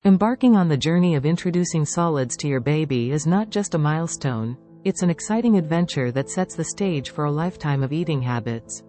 Embarking on the journey of introducing solids to your baby is not just a milestone, it's an exciting adventure that sets the stage for a lifetime of eating habits.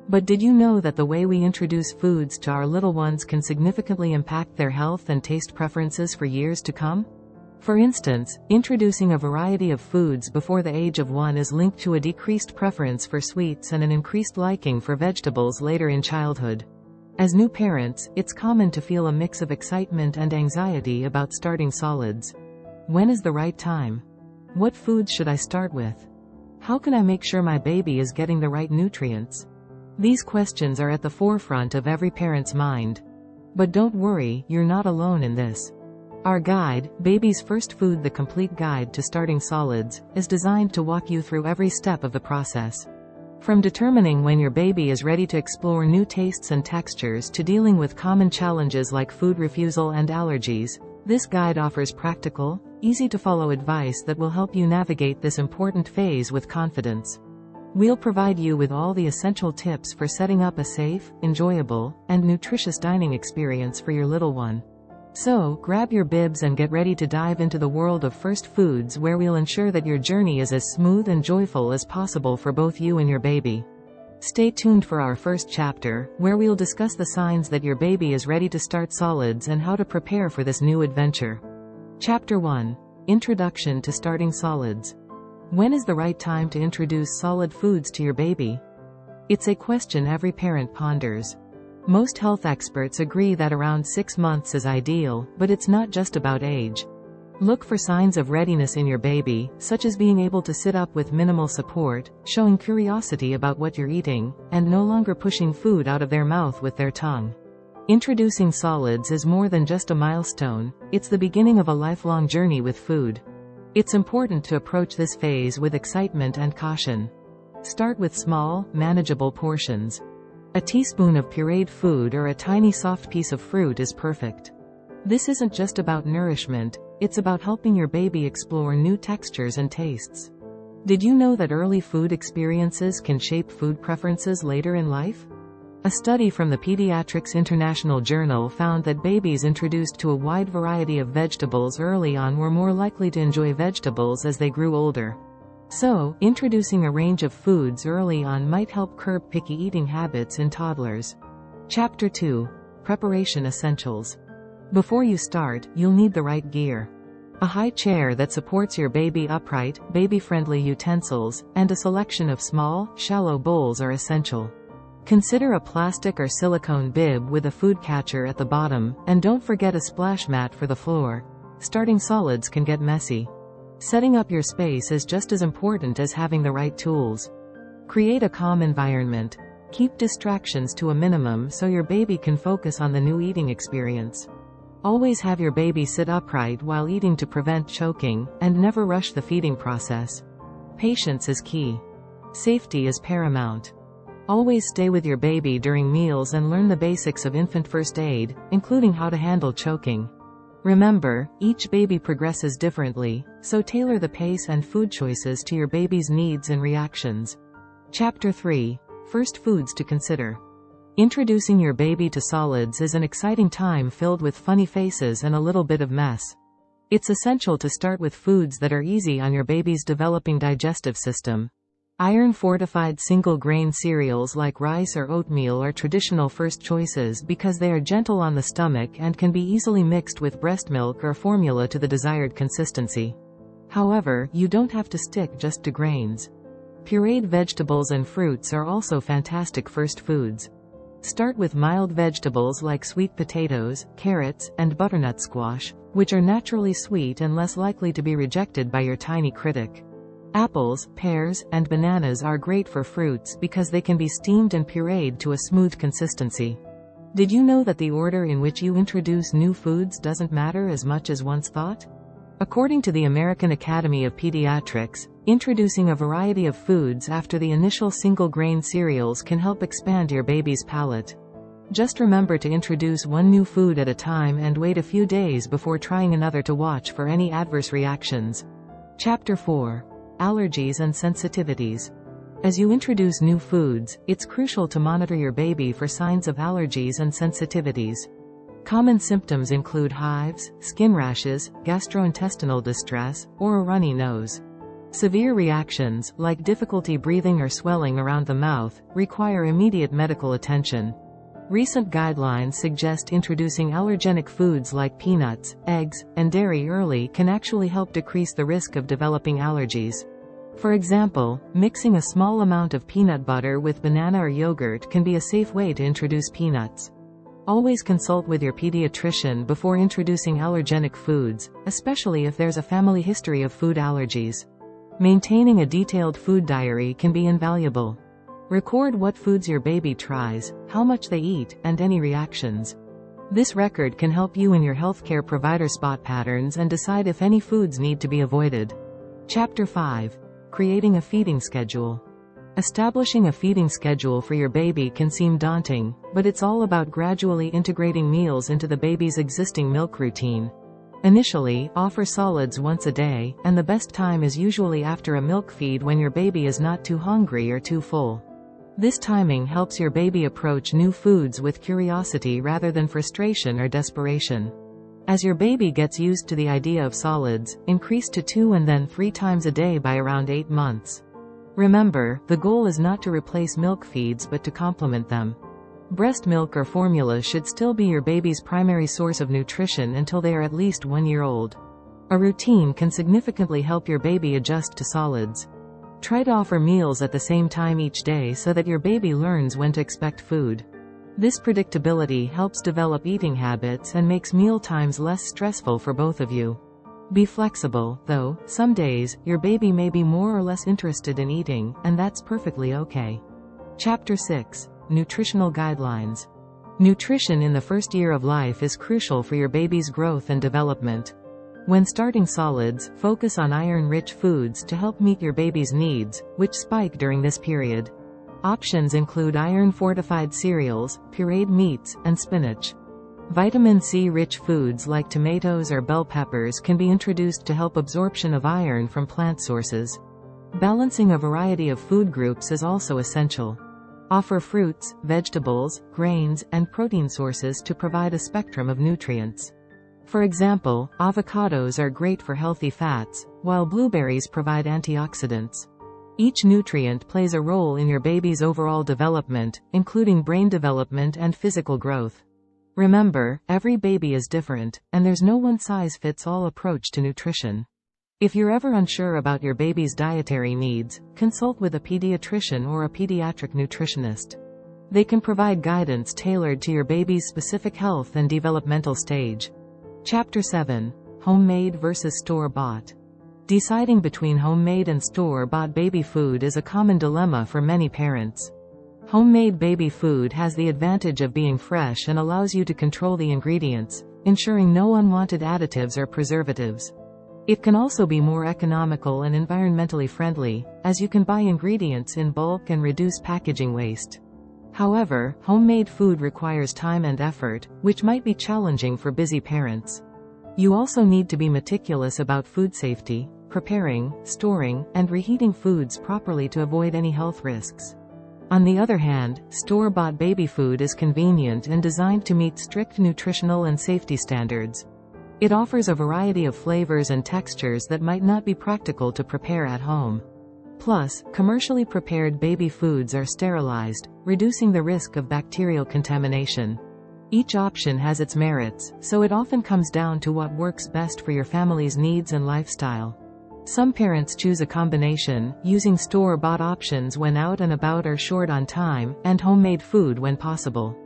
But did you know that the way we introduce foods to our little ones can significantly impact their health and taste preferences for years to come? For instance, introducing a variety of foods before the age of 1 is linked to a decreased preference for sweets and an increased liking for vegetables later in childhood. As new parents, it's common to feel a mix of excitement and anxiety about starting solids. When is the right time? What foods should I start with? How can I make sure my baby is getting the right nutrients? These questions are at the forefront of every parent's mind. But don't worry, you're not alone in this. Our guide, Baby's First Food: The Complete Guide to Starting Solids, is designed to walk you through every step of the process. From determining when your baby is ready to explore new tastes and textures to dealing with common challenges like food refusal and allergies, this guide offers practical, easy-to-follow advice that will help you navigate this important phase with confidence. We'll provide you with all the essential tips for setting up a safe, enjoyable, and nutritious dining experience for your little one. So, grab your bibs and get ready to dive into the world of first foods, where we'll ensure that your journey is as smooth and joyful as possible for both you and your baby. Stay tuned for our first chapter, where we'll discuss the signs that your baby is ready to start solids and how to prepare for this new adventure. Chapter 1. Introduction to Starting Solids. When is the right time to introduce solid foods to your baby? It's a question every parent ponders. Most health experts agree that around 6 months is ideal, but it's not just about age. Look for signs of readiness in your baby, such as being able to sit up with minimal support, showing curiosity about what you're eating, and no longer pushing food out of their mouth with their tongue. Introducing solids is more than just a milestone, it's the beginning of a lifelong journey with food. It's important to approach this phase with excitement and caution. Start with small, manageable portions. A teaspoon of pureed food or a tiny soft piece of fruit is perfect. This isn't just about nourishment, it's about helping your baby explore new textures and tastes. Did you know that early food experiences can shape food preferences later in life? A study from the Pediatrics International Journal found that babies introduced to a wide variety of vegetables early on were more likely to enjoy vegetables as they grew older. So, introducing a range of foods early on might help curb picky eating habits in toddlers. Chapter 2. Preparation Essentials. Before you start, you'll need the right gear. A high chair that supports your baby upright, baby-friendly utensils, and a selection of small, shallow bowls are essential. Consider a plastic or silicone bib with a food catcher at the bottom, and don't forget a splash mat for the floor. Starting solids can get messy. Setting up your space is just as important as having the right tools. Create a calm environment. Keep distractions to a minimum so your baby can focus on the new eating experience. Always have your baby sit upright while eating to prevent choking, and never rush the feeding process. Patience is key. Safety is paramount. Always stay with your baby during meals and learn the basics of infant first aid, including how to handle choking. Remember, each baby progresses differently, so tailor the pace and food choices to your baby's needs and reactions. Chapter 3. First Foods to Consider. Introducing your baby to solids is an exciting time filled with funny faces and a little bit of mess. It's essential to start with foods that are easy on your baby's developing digestive system. Iron-fortified single-grain cereals like rice or oatmeal are traditional first choices because they are gentle on the stomach and can be easily mixed with breast milk or formula to the desired consistency. However, you don't have to stick just to grains. Pureed vegetables and fruits are also fantastic first foods. Start with mild vegetables like sweet potatoes, carrots, and butternut squash, which are naturally sweet and less likely to be rejected by your tiny critic. Apples, pears, and bananas are great for fruits because they can be steamed and pureed to a smooth consistency. Did you know that the order in which you introduce new foods doesn't matter as much as once thought? According to the American Academy of Pediatrics, introducing a variety of foods after the initial single-grain cereals can help expand your baby's palate. Just remember to introduce one new food at a time and wait a few days before trying another to watch for any adverse reactions. Chapter 4. Allergies and Sensitivities. As you introduce new foods, it's crucial to monitor your baby for signs of allergies and sensitivities. Common symptoms include hives, skin rashes, gastrointestinal distress, or a runny nose. Severe reactions, like difficulty breathing or swelling around the mouth, require immediate medical attention. Recent guidelines suggest introducing allergenic foods like peanuts, eggs, and dairy early can actually help decrease the risk of developing allergies. For example, mixing a small amount of peanut butter with banana or yogurt can be a safe way to introduce peanuts. Always consult with your pediatrician before introducing allergenic foods, especially if there's a family history of food allergies. Maintaining a detailed food diary can be invaluable. Record what foods your baby tries, how much they eat, and any reactions. This record can help you and your healthcare provider spot patterns and decide if any foods need to be avoided. Chapter 5. Creating a feeding schedule. Establishing a feeding schedule for your baby can seem daunting, but it's all about gradually integrating meals into the baby's existing milk routine. Initially, offer solids once a day, and the best time is usually after a milk feed when your baby is not too hungry or too full. This timing helps your baby approach new foods with curiosity rather than frustration or desperation. As your baby gets used to the idea of solids, increase to 2 and then 3 times a day by around 8 months. Remember, the goal is not to replace milk feeds but to complement them. Breast milk or formula should still be your baby's primary source of nutrition until they are at least 1 year old. A routine can significantly help your baby adjust to solids. Try to offer meals at the same time each day so that your baby learns when to expect food. This predictability helps develop eating habits and makes meal times less stressful for both of you. Be flexible, though. Some days, your baby may be more or less interested in eating, and that's perfectly okay. Chapter 6. Nutritional Guidelines. Nutrition in the first year of life is crucial for your baby's growth and development. When starting solids, focus on iron-rich foods to help meet your baby's needs, which spike during this period. Options include iron-fortified cereals, pureed meats, and spinach. Vitamin C-rich foods like tomatoes or bell peppers can be introduced to help absorption of iron from plant sources. Balancing a variety of food groups is also essential. Offer fruits, vegetables, grains, and protein sources to provide a spectrum of nutrients. For example, avocados are great for healthy fats, while blueberries provide antioxidants. Each nutrient plays a role in your baby's overall development, including brain development and physical growth. Remember, every baby is different, and there's no one-size-fits-all approach to nutrition. If you're ever unsure about your baby's dietary needs, consult with a pediatrician or a pediatric nutritionist. They can provide guidance tailored to your baby's specific health and developmental stage. Chapter 7. Homemade versus store-bought. Deciding between homemade and store-bought baby food is a common dilemma for many parents. Homemade baby food has the advantage of being fresh and allows you to control the ingredients, ensuring no unwanted additives or preservatives. It can also be more economical and environmentally friendly, as you can buy ingredients in bulk and reduce packaging waste. However, homemade food requires time and effort, which might be challenging for busy parents. You also need to be meticulous about food safety, preparing, storing, and reheating foods properly to avoid any health risks. On the other hand, store-bought baby food is convenient and designed to meet strict nutritional and safety standards. It offers a variety of flavors and textures that might not be practical to prepare at home. Plus, commercially prepared baby foods are sterilized, reducing the risk of bacterial contamination. Each option has its merits, so it often comes down to what works best for your family's needs and lifestyle. Some parents choose a combination, using store-bought options when out and about or short on time, and homemade food when possible.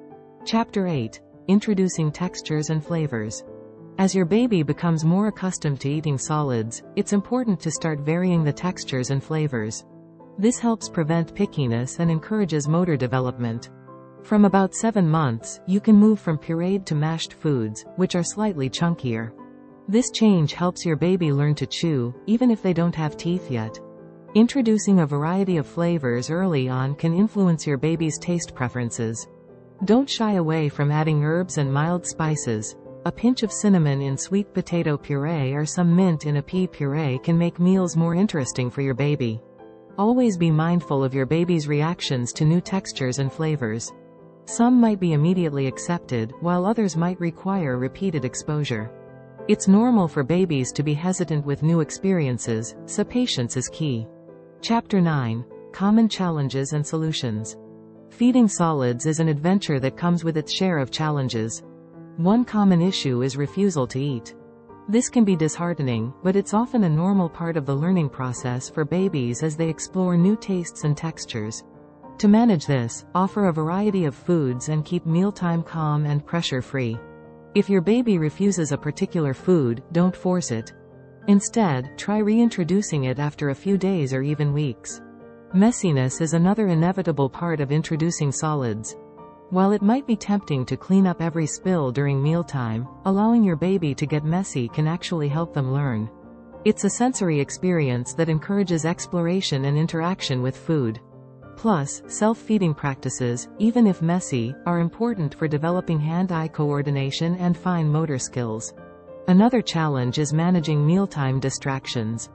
Chapter 8. Introducing textures and flavors. As your baby becomes more accustomed to eating solids, it's important to start varying the textures and flavors. This helps prevent pickiness and encourages motor development. From about 7 months, you can move from pureed to mashed foods, which are slightly chunkier. This change helps your baby learn to chew, even if they don't have teeth yet. Introducing a variety of flavors early on can influence your baby's taste preferences. Don't shy away from adding herbs and mild spices. A pinch of cinnamon in sweet potato puree or some mint in a pea puree can make meals more interesting for your baby. Always be mindful of your baby's reactions to new textures and flavors. Some might be immediately accepted, while others might require repeated exposure. It's normal for babies to be hesitant with new experiences, so patience is key. Chapter 9. Common Challenges and Solutions. Feeding solids is an adventure that comes with its share of challenges. One common issue is refusal to eat. This can be disheartening, but it's often a normal part of the learning process for babies as they explore new tastes and textures. To manage this, offer a variety of foods and keep mealtime calm and pressure-free. If your baby refuses a particular food, don't force it. Instead, try reintroducing it after a few days or even weeks. Messiness is another inevitable part of introducing solids. While it might be tempting to clean up every spill during mealtime, allowing your baby to get messy can actually help them learn. It's a sensory experience that encourages exploration and interaction with food. Plus, self-feeding practices, even if messy, are important for developing hand-eye coordination and fine motor skills. Another challenge is managing mealtime distractions.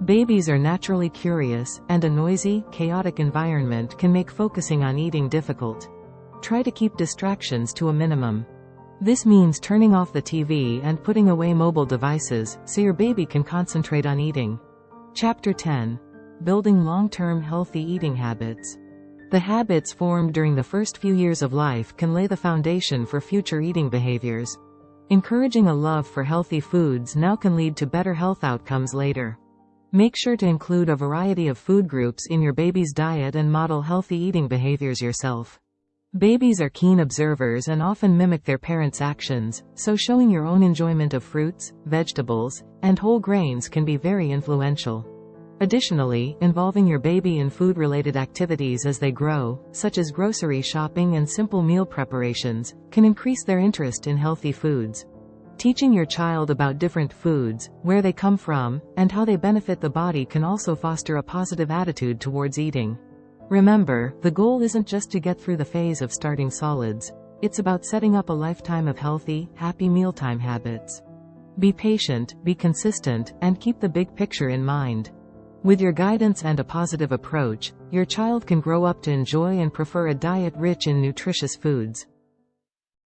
Babies are naturally curious, and a noisy, chaotic environment can make focusing on eating difficult. Try to keep distractions to a minimum. This means turning off the TV and putting away mobile devices, so your baby can concentrate on eating. Chapter 10. Building long-term healthy eating habits. The habits formed during the first few years of life can lay the foundation for future eating behaviors. Encouraging a love for healthy foods now can lead to better health outcomes later. Make sure to include a variety of food groups in your baby's diet and model healthy eating behaviors yourself. Babies are keen observers and often mimic their parents' actions, so showing your own enjoyment of fruits, vegetables, and whole grains can be very influential. Additionally, involving your baby in food-related activities as they grow, such as grocery shopping and simple meal preparations, can increase their interest in healthy foods. Teaching your child about different foods, where they come from, and how they benefit the body can also foster a positive attitude towards eating. Remember, the goal isn't just to get through the phase of starting solids. It's about setting up a lifetime of healthy, happy mealtime habits. Be patient, be consistent, and keep the big picture in mind. With your guidance and a positive approach, your child can grow up to enjoy and prefer a diet rich in nutritious foods.